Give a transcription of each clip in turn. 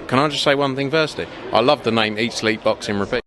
can I just say one thing firstly? I love the name Eat Sleep Boxing Repeat.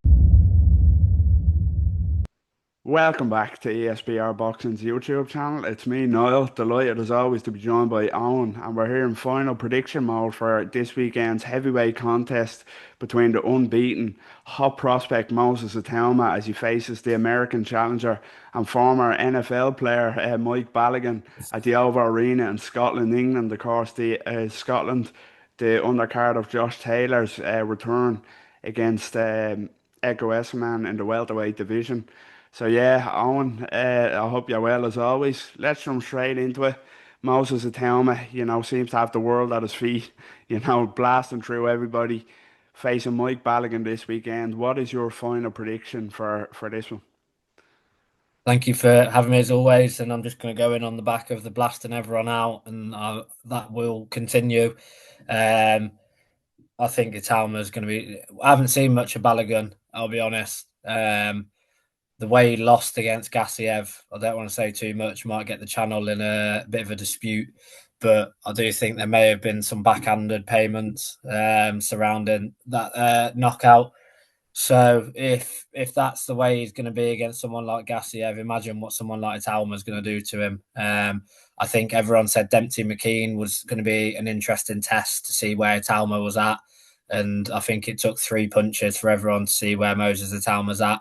Welcome back to ESBR Boxing's YouTube channel. It's me, Niall. Delighted as always to be joined by Owen, and we're here in final prediction mode for this weekend's heavyweight contest between the unbeaten hot prospect Moses Itauma as he faces the American challenger and former NFL player Mike Balogun at the Oval Arena in Scotland, England. Of course, the Scotland, the undercard of Josh Taylor's return against Echo Esman in the welterweight division. So yeah, Owen, I hope you're well as always. Let's jump straight into it. Moses Itauma, seems to have the world at his feet, blasting through everybody, facing Mike Balogun this weekend. What is your final prediction for this one? Thank you for having me as always, and I'm just going to go in on the back of the blasting everyone out, and that will continue. I think Itauma is going to be. I haven't seen much of Balogun, I'll be honest. The way he lost against Gassiev, I don't want to say too much, might get the channel in a bit of a dispute, but I do think there may have been some backhanded payments surrounding that knockout. So if that's the way he's going to be against someone like Gassiev, imagine what someone like Itauma is going to do to him. I think everyone said Dempsey McKeen was going to be an interesting test to see where Itauma was at, and I think it took 3 punches for everyone to see where Moses Itauma's at.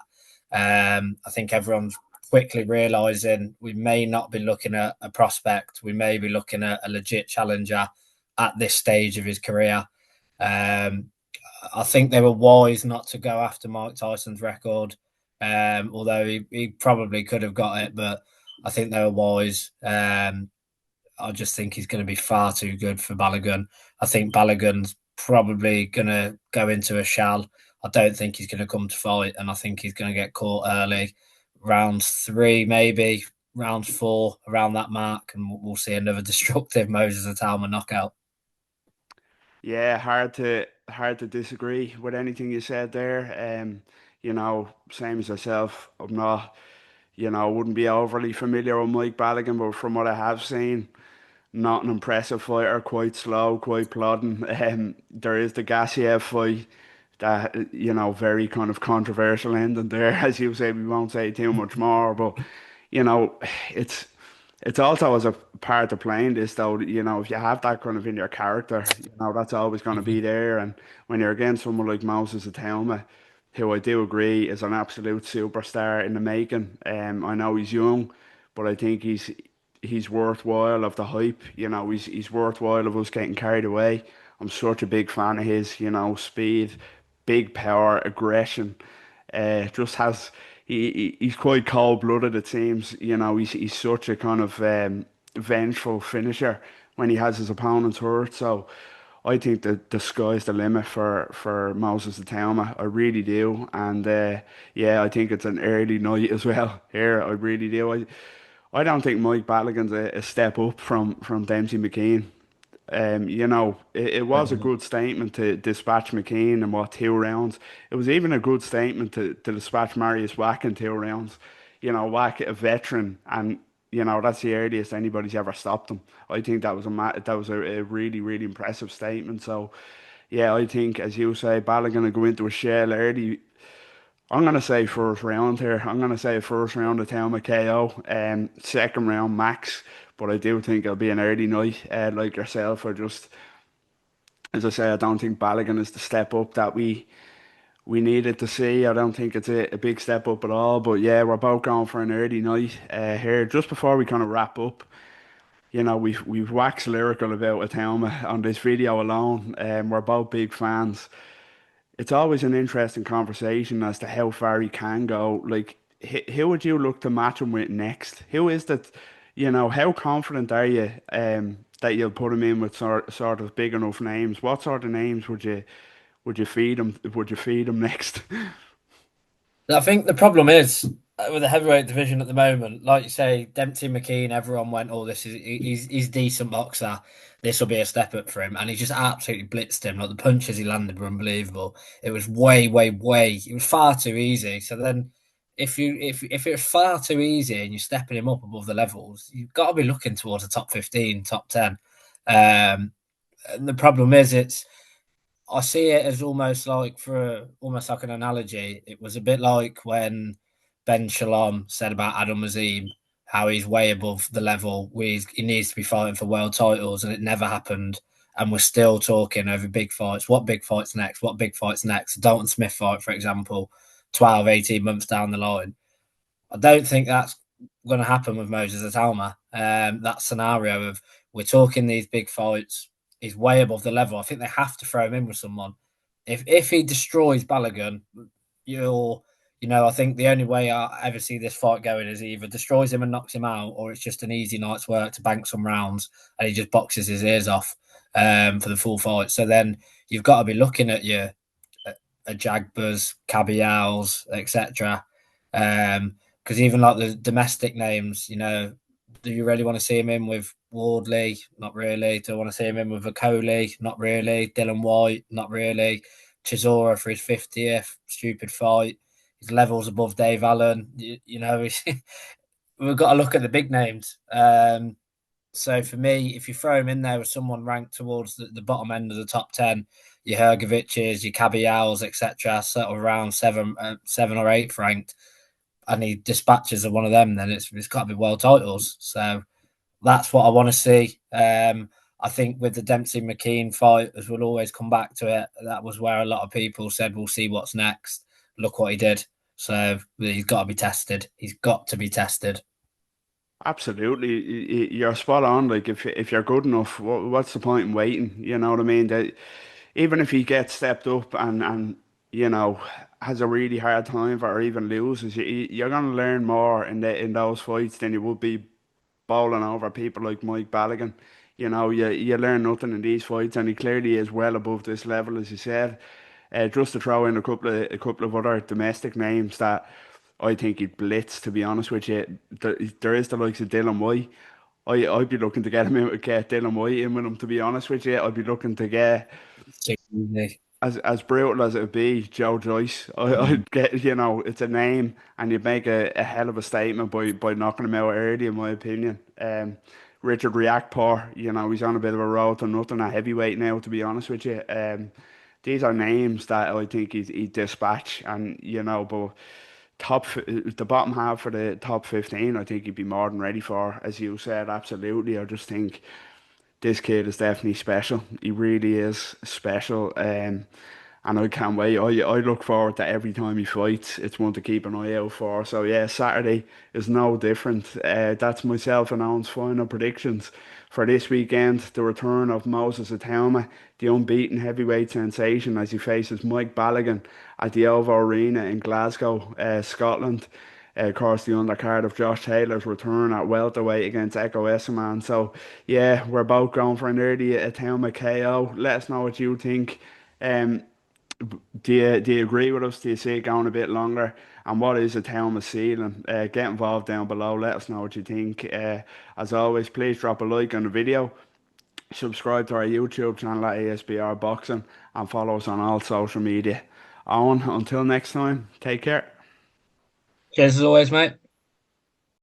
I think everyone's quickly realising we may not be looking at a prospect. We may be looking at a legit challenger at this stage of his career. I think they were wise not to go after Mike Tyson's record, although he probably could have got it, but I think they were wise. I just think he's going to be far too good for Balogun. I think Balogun's probably going to go into a shell. I don't think he's going to come to fight, and I think he's going to get caught early. Round 3, maybe, round 4, around that mark, and we'll see another destructive Moses Itauma knockout. Yeah, hard to disagree with anything you said there. Same as yourself. I'm not, wouldn't be overly familiar with Mike Balogun, but from what I have seen, not an impressive fighter, quite slow, quite plodding. There is the Gassiev fight that, very kind of controversial ending there. As you say, we won't say too much more, but, you know, it's it's also as a part of playing this though, if you have that kind of in your character, that's always going to be there. And when you're against someone like Moses Itauma, who I do agree is an absolute superstar in the making. I know he's young, but I think he's worthwhile of the hype. He's worthwhile of us getting carried away. I'm such a big fan of his. Speed, big power, aggression. Just has he's quite cold blooded. It seems. He's such a kind of vengeful finisher when he has his opponents hurt. So I think that the sky's the limit for Moses Itauma. I really do, and yeah, I think it's an early night as well. Here, I really do. I don't think Mike Balogun's a step up from Dempsey McKeen. It was a good statement to dispatch McKean in what 2 rounds. It was even a good statement to dispatch Marius Wack in 2 rounds. Wack a veteran, and that's the earliest anybody's ever stopped him. I think that was a really really impressive statement. So yeah, I think as you say, Balogun to go into a shell early. I'm gonna say first round here. I'm gonna say first round of town with KO, second round max. But I do think it'll be an early night, like yourself. As I say, I don't think Balogun is the step up that we needed to see. I don't think it's a big step up at all. But yeah, we're both going for an early night here. Just before we kind of wrap up, we've waxed lyrical about Atouma on this video alone. We're both big fans. It's always an interesting conversation as to how far he can go. Like, who would you look to match him with next? Who is that? How confident are you that you'll put him in with sort of big enough names? What sort of names would you feed him? Would you feed him next? I think the problem is with the heavyweight division at the moment, like you say, Dempsey McKeen, everyone went, "Oh, he's a decent boxer. This will be a step up for him," and he just absolutely blitzed him. Like the punches he landed were unbelievable. It was way, way, way. It was far too easy. So then, if it was far too easy and you're stepping him up above the levels, you've got to be looking towards a top 15, top 10. And the problem is, I see it as almost like almost like an analogy. It was a bit like when Ben Shalom said about Adam Azim, how he's way above the level where he needs to be fighting for world titles, and it never happened. And we're still talking over big fights. What big fights next? What big fights next? Dalton Smith fight, for example, 12, 18 months down the line. I don't think that's going to happen with Moses Itauma. That scenario of we're talking these big fights is way above the level. I think they have to throw him in with someone. If he destroys Balogun, I think the only way I ever see this fight going is he either destroys him and knocks him out, or it's just an easy night's work to bank some rounds and he just boxes his ears off for the full fight. So then you've got to be looking at your Jagbers, Cabials, etc. Because even like the domestic names, do you really want to see him in with Wardley? Not really. Do I want to see him in with Okoli? Not really. Dylan White? Not really. Chisora for his 50th. Stupid fight. His levels above Dave Allen. We've got to look at the big names. So for me, if you throw him in there with someone ranked towards the bottom end of the top 10, your Hergoviches, your Cabials, etc., sort of around 7 or 8th ranked, and he dispatches of one of them, then it's got to be world titles. So that's what I want to see. I think with the Dempsey McKeen fight, as we'll always come back to it, that was where a lot of people said, we'll see what's next. Look what he did. So he's got to be tested. He's got to be tested. Absolutely, you're spot on. Like if you're good enough, what's the point in waiting? You know what I mean? That even if he gets stepped up and has a really hard time for, or even loses, you're gonna learn more in those fights than you would be bowling over people like Mike Balogun. You learn nothing in these fights, and he clearly is well above this level, as you said. Just to throw in a couple of other domestic names that I think he'd blitz. To be honest with you, there is the likes of Dylan White. I'd be looking to get Dylan White in with him. To be honest with you, I'd be looking to get as brutal as it would be, Joe Joyce. I'd get, it's a name, and you'd make a hell of a statement by knocking him out early, in my opinion. Richard Riakporhe, he's on a bit of a road to nothing at heavyweight now, to be honest with you. These are names that I think he'd dispatch, and but the bottom half for the top 15, I think he'd be more than ready for, as you said. Absolutely, I just think this kid is definitely special. He really is special. And I can't wait. I look forward to every time he fights. It's one to keep an eye out for. So yeah, Saturday is no different. That's myself and Owen's final predictions for this weekend. The return of Moses Itauma, the unbeaten heavyweight sensation, as he faces Mike Balogun at the Ovo Arena in Glasgow, Scotland. Of course, the undercard of Josh Taylor's return at welterweight against Echo Esserman. So yeah, we're both going for an early Itauma KO. Let us know what you think. Um, do you agree with us? Do you see it going a bit longer? And what is a town of ceiling? Get involved down below. Let us know what you think. As always, please drop a like on the video. Subscribe to our YouTube channel at ESBR Boxing, and follow us on all social media. Owen, until next time, take care. Cheers as always, mate.